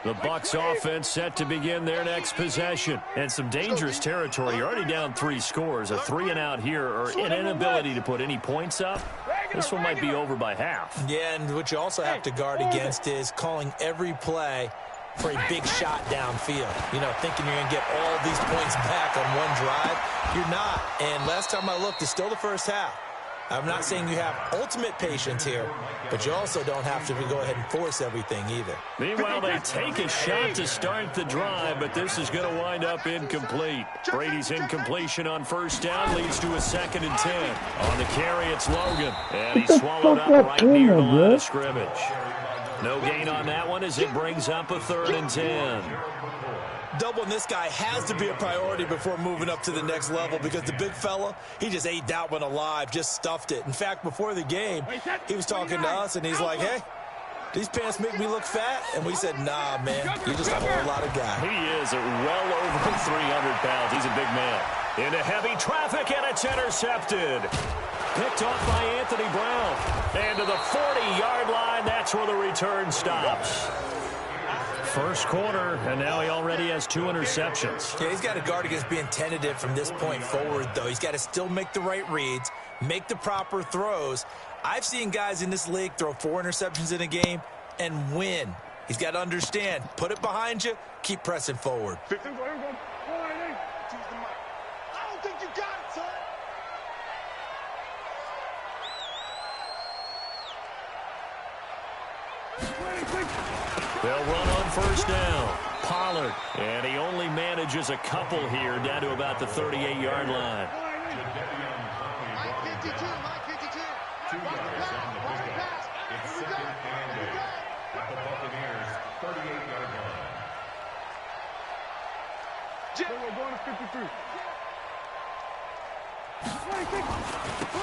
The Bucs offense set to begin their next possession. And some dangerous territory. You're already down 3 scores. A 3-and-out here or an inability to put any points up. This one might be over by half. Yeah, and what you also have to guard against is calling every play for a big shot downfield. You know, thinking you're going to get all these points back on one drive. You're not. And last time I looked, it's still the first half. I'm not saying you have ultimate patience here, but you also don't have to go ahead and force everything either. Meanwhile, they take a shot to start the drive, but this is going to wind up incomplete. Brady's incompletion on first down leads to a 2nd and 10. On the carry, it's Logan, and he's swallowed up right near the line of scrimmage. No gain on that one as it brings up a 3rd and 10. Doubling this guy has to be a priority before moving up to the next level because the big fella, he just ate that one alive, just stuffed it. In fact, before the game, he was talking to us, and he's like, hey, these pants make me look fat. And we said, nah, man, you're just a whole lot of guy. He is well over 300 pounds. He's a big man. Into heavy traffic, and it's intercepted. Picked off by Anthony Brown. And to the 40-yard line, that's where the return stops. First quarter, and now he already has 2 interceptions. Yeah, he's got to guard against being tentative from this point forward, though. He's got to still make the right reads, make the proper throws. I've seen guys in this league throw 4 interceptions in a game and win. He's got to understand, put it behind you, keep pressing forward. I don't think you got it, son. They'll run on first down. Pollard, and he only manages a couple here down to about the 38-yard line.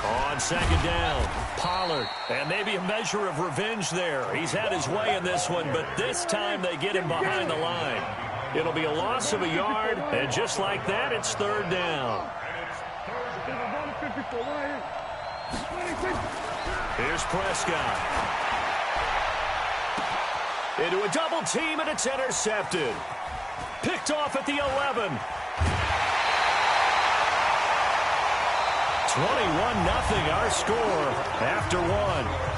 On second down, Pollard, and maybe a measure of revenge there. He's had his way in this one, but this time they get him behind the line. It'll be a loss of a yard, and just like that, it's 3rd down. Here's Prescott. Into a double team, and it's intercepted. Picked off at the 11. 21-0 our score after 1.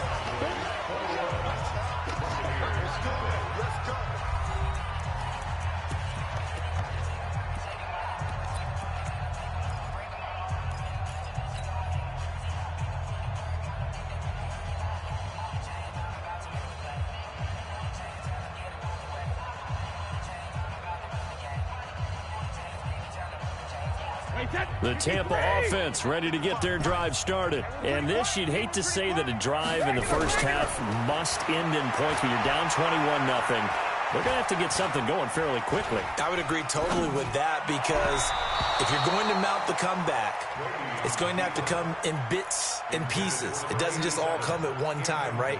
The Tampa offense ready to get their drive started. And this, you'd hate to say that a drive in the first half must end in points, but you're down 21-0. They're going to have to get something going fairly quickly. I would agree totally with that because if you're going to mount the comeback, it's going to have to come in bits and pieces. It doesn't just all come at one time, right?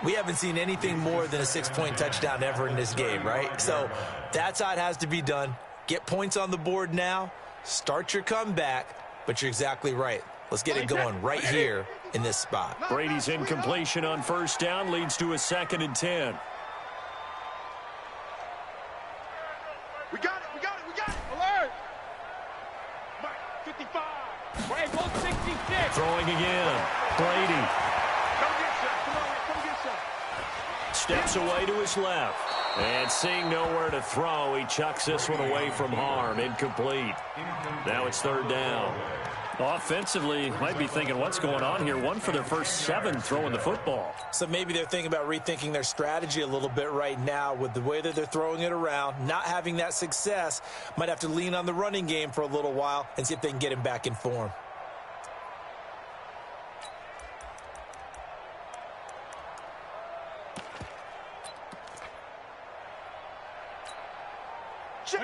We haven't seen anything more than a 6-point touchdown ever in this game, right? So that's how it has to be done. Get points on the board now. Start your comeback, but you're exactly right. Let's get it going right here in this spot. Brady's incompletion on first down leads to a 2nd and 10. We got it, we got it, we got it. Alert! 55. Right, goal 66. Throwing again. Brady. Come get some. Come on, come get some. Steps away to his left. And seeing nowhere to throw, he chucks this one away from harm. Incomplete. Now it's 3rd down. Offensively, might be thinking, what's going on here? 1 for their first 7 throwing the football. So maybe they're thinking about rethinking their strategy a little bit right now with the way that they're throwing it around, not having that success. Might have to lean on the running game for a little while and see if they can get him back in form.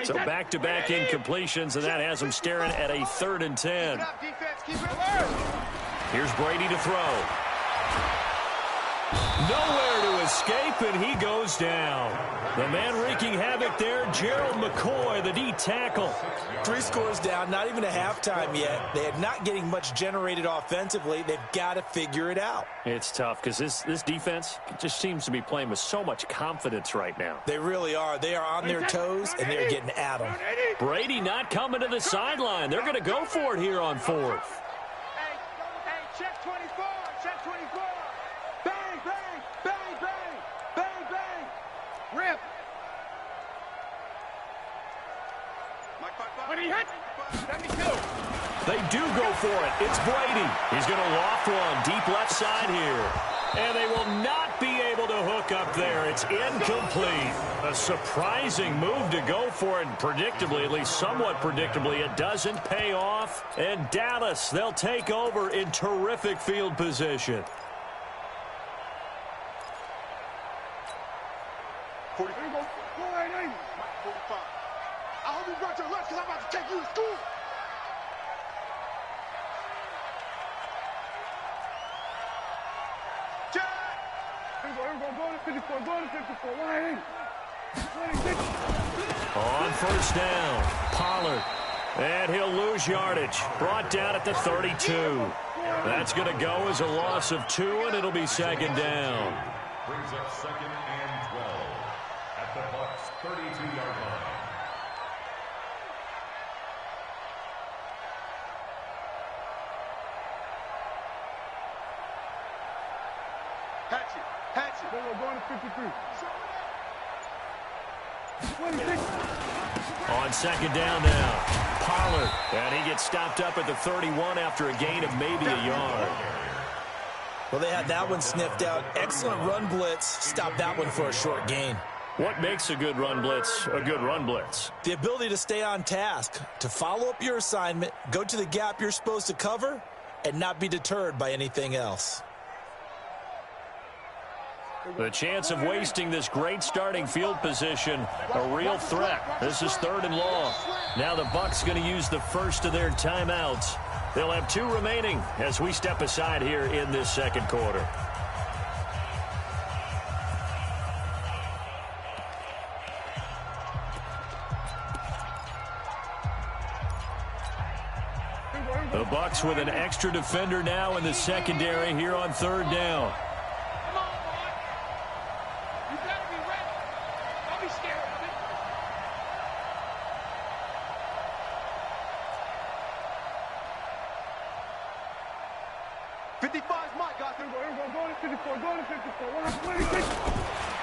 So back-to-back incompletions, and that has him staring at a 3rd and 10. Here's Brady to throw. Nowhere to escape, and he goes down. The man wreaking havoc there, Gerald McCoy, the D tackle. 3 scores down, not even a halftime yet. They are not getting much generated offensively. They've got to figure it out. It's tough because this defense just seems to be playing with so much confidence right now. They really are. They are on their toes, and they're getting at them. Brady not coming to the sideline. They're going to go for it here on 4th. Hey, check 24, check 24. Bang, bang, bang, bang, bang, bang. Rip. When he hit, 72. They do go for it. It's Brady. He's going to loft one deep left side here. And they will not be able to hook up there. It's incomplete. A surprising move to go for it. Predictably, at least somewhat predictably, it doesn't pay off. And Dallas, they'll take over in terrific field position. 45. I hope you brought your lunch because I'm about to take you to school. Jack! Go to 54, go to 54. 180. On first down, Pollard. And he'll lose yardage. Brought down at the 32. That's going to go as a loss of 2, and it'll be second down. Brings up 2nd and 12 at the Bucs 32-yard line. Hatchet. We're going to 53. 26. On second down now, Pollard. And he gets stopped up at the 31 after a gain of maybe a yard. Well, they had that one sniffed out. Excellent run blitz. Stop that one for a short gain. What makes a good run blitz a good run blitz? The ability to stay on task, to follow up your assignment, go to the gap you're supposed to cover, and not be deterred by anything else. The chance of wasting this great starting field position, a real threat. This is 3rd and long. Now the Bucs going to use the first of their timeouts. They'll have 2 remaining as we step aside here in this second quarter. The Bucs with an extra defender now in the secondary here on 3rd down.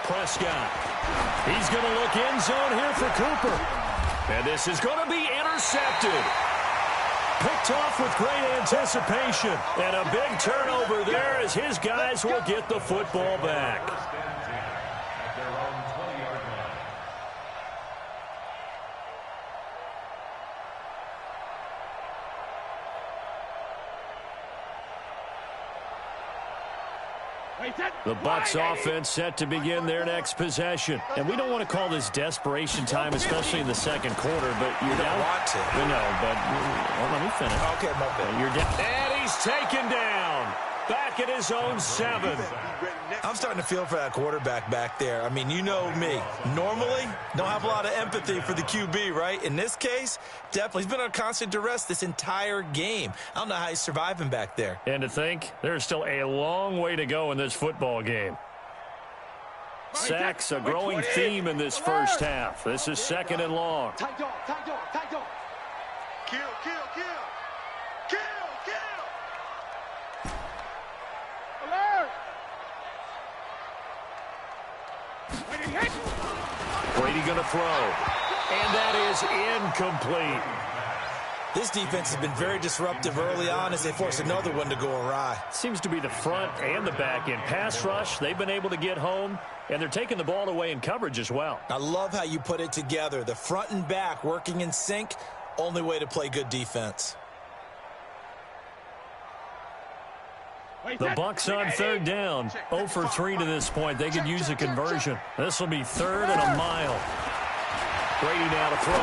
Prescott. He's going to look end zone here for Cooper. And this is going to be intercepted. Picked off with great anticipation. And a big turnover there as his guys will get the football back. At their own 20-yard line. The Bucs offense set to begin their next possession. And we don't want to call this desperation time, especially in the second quarter, but you're down. Don't want to. No, but well, let me finish. Okay, my bad. You're down. And he's taken down. Back at his own 7. I'm starting to feel for that quarterback back there. I mean, you know me. Normally, don't have a lot of empathy for the QB, right? In this case, definitely. He's been on constant duress this entire game. I don't know how he's surviving back there. And to think, there's still a long way to go in this football game. Sacks, a growing theme in this first half. This is 2nd and long. Tight dog. Kill. Alert! Brady going to throw. And that is incomplete. This defense has been very disruptive early on as they force another one to go awry. Seems to be the front and the back end. Pass rush, they've been able to get home, and they're taking the ball away in coverage as well. I love how you put it together. The front and back working in sync, only way to play good defense. The Bucs on 3rd down. 0 for 3 to this point. They could use a conversion. This will be 3rd and a mile. Brady now to throw.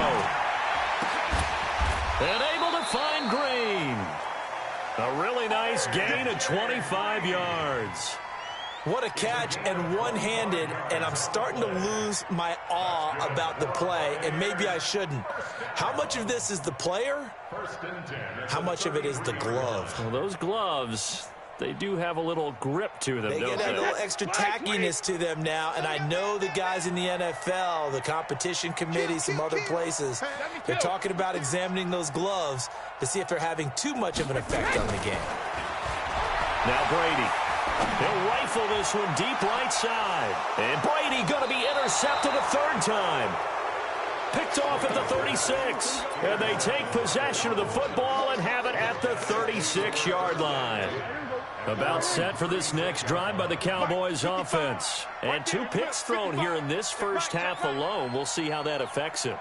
And able to find Green. A really nice gain of 25 yards. What a catch, and one-handed, and I'm starting to lose my awe about the play, and maybe I shouldn't. How much of this is the player? How much of it is the glove? Well, those gloves, they do have a little grip to them, They don't get they? a little extra tackiness to them now, and I know the guys in the NFL, the competition committee, some other places, they're talking about examining those gloves to see if they're having too much of an effect on the game. Now Brady. He'll rifle this one deep right side. And Brady going to be intercepted a third time. Picked off at the 36. And they take possession of the football and have it at the 36-yard line. About set for this next drive by the Cowboys offense. And 2 picks thrown here in this first half alone. We'll see how that affects him.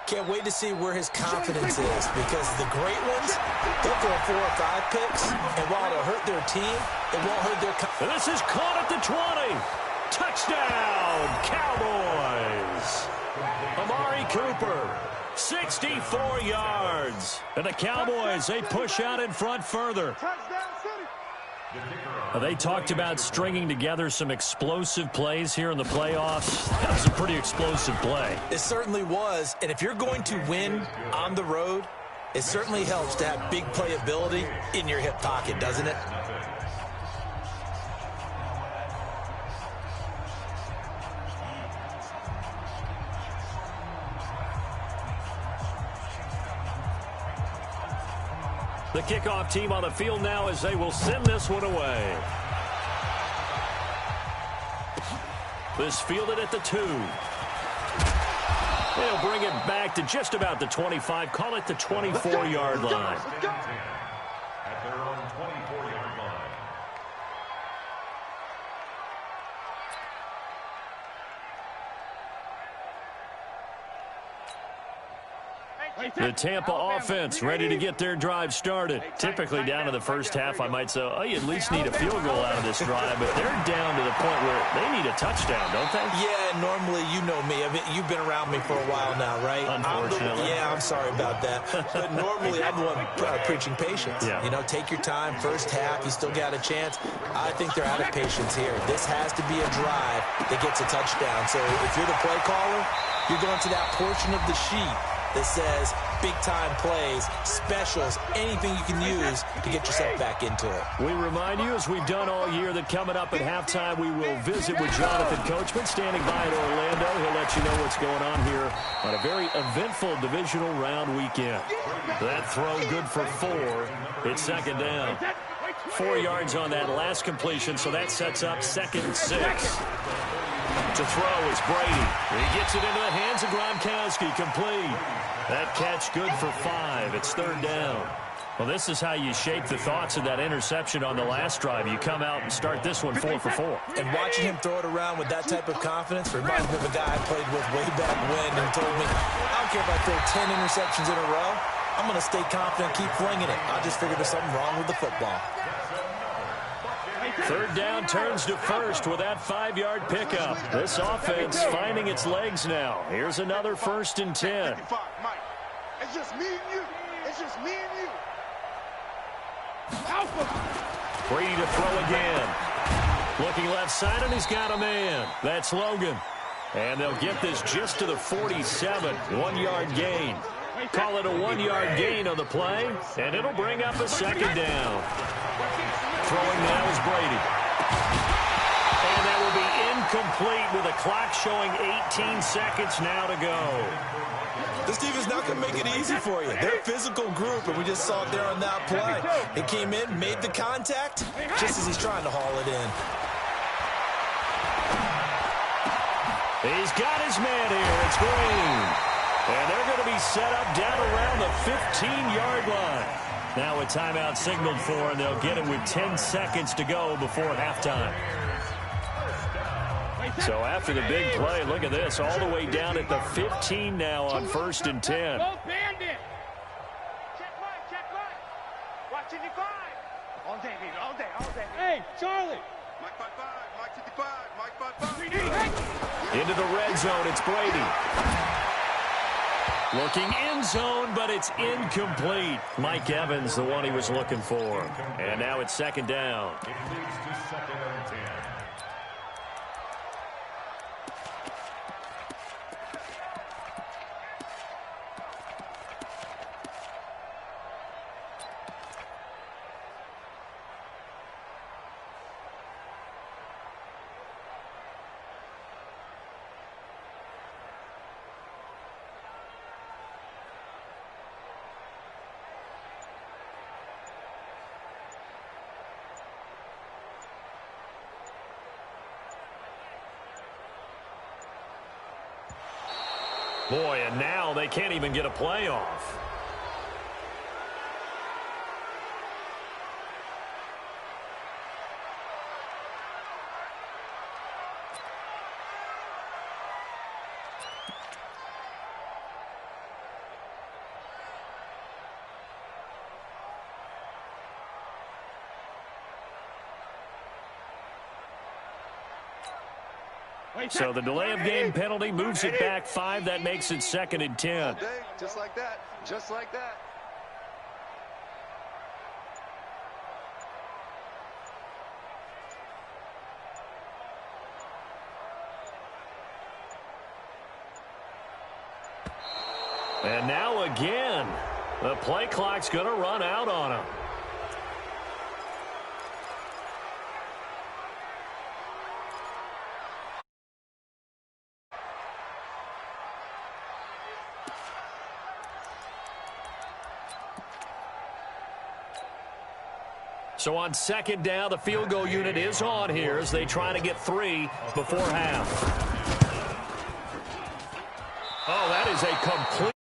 Can't wait to see where his confidence is, because the great ones, they'll throw 4 or 5 picks, and while it'll hurt their team, it won't hurt their confidence. And this is caught at the 20. Touchdown, Cowboys. Amari Cooper, 64 yards. And the Cowboys, they push out in front further. They talked about stringing together some explosive plays here in the playoffs. That was a pretty explosive play. It certainly was, and if you're going to win on the road, it certainly helps to have big playability in your hip pocket, doesn't it? The kickoff team on the field now as they will send this one away. This fielded at the 2. They'll bring it back to just about the 25. Call it the 24-yard line. At their own 24-yard line. The Tampa offense ready to get their drive started. Typically down to the first half, I might say, oh, you at least need a field goal out of this drive, but they're down to the point where they need a touchdown, don't they? Yeah, normally, you know me. I mean, you've been around me for a while now, right? Unfortunately. I'm sorry about that. But normally, I'm the one preaching patience. Yeah. You know, take your time. First half, you still got a chance. I think they're out of patience here. This has to be a drive that gets a touchdown. So if you're the play caller, you're going to that portion of the sheet that says big-time plays, specials, anything you can use to get yourself back into it. We remind you, as we've done all year, that coming up at halftime, we will visit with Jonathan Coachman standing by in Orlando. He'll let you know what's going on here on a very eventful divisional round weekend. That throw good for 4. It's second down. 4 yards on that last completion, so that sets up 2nd and 6. To throw is Brady. He gets it into the hands of Gronkowski, complete. That catch good for 5. It's 3rd down. Well, this is how you shape the thoughts of that interception on the last drive. You come out and start this one 4 for 4. And watching him throw it around with that type of confidence reminds me of a guy I played with way back when and told me, I don't care if I throw 10 interceptions in a row. I'm going to stay confident, keep flinging it. I just figured there's something wrong with the football. 3rd down turns to 1st with that 5-yard pickup. This offense finding its legs now. Here's another 1st and 10. It's just me and you. It's just me and you. Brady to throw again. Looking left side, and he's got a man. That's Logan. And they'll get this just to the 47. 1-yard gain. Call it a 1-yard gain on the play, and it'll bring up a 2nd down. Throwing now is Brady. And that will be incomplete with the clock showing 18 seconds now to go. This team is not going to make it easy for you. They're a physical group, and we just saw it there on that play. It came in, made the contact, just as he's trying to haul it in. He's got his man here. It's Green. And they're going to be set up down around the 15-yard line. Now a timeout signaled for, and they'll get it with 10 seconds to go before halftime. So after the big play, look at this, all the way down at the 15 now on 1st and 10. Check Mike. Watching the 5. All day, baby, all day, all day. Hey, Charlie. Mike 5-5, Mike 55, Mike 5-5. Into the red zone, it's Brady. Looking in zone, but it's incomplete. Mike Evans, the one he was looking for. And now it's 2nd down. Boy, and now they can't even get a play off. So the delay of game penalty moves it back 5. That makes it 2nd and 10. Just like that. Just like that. And now again, the play clock's going to run out on him. So on 2nd down, the field goal unit is on here as they try to get 3 before half. Oh, that is a complete...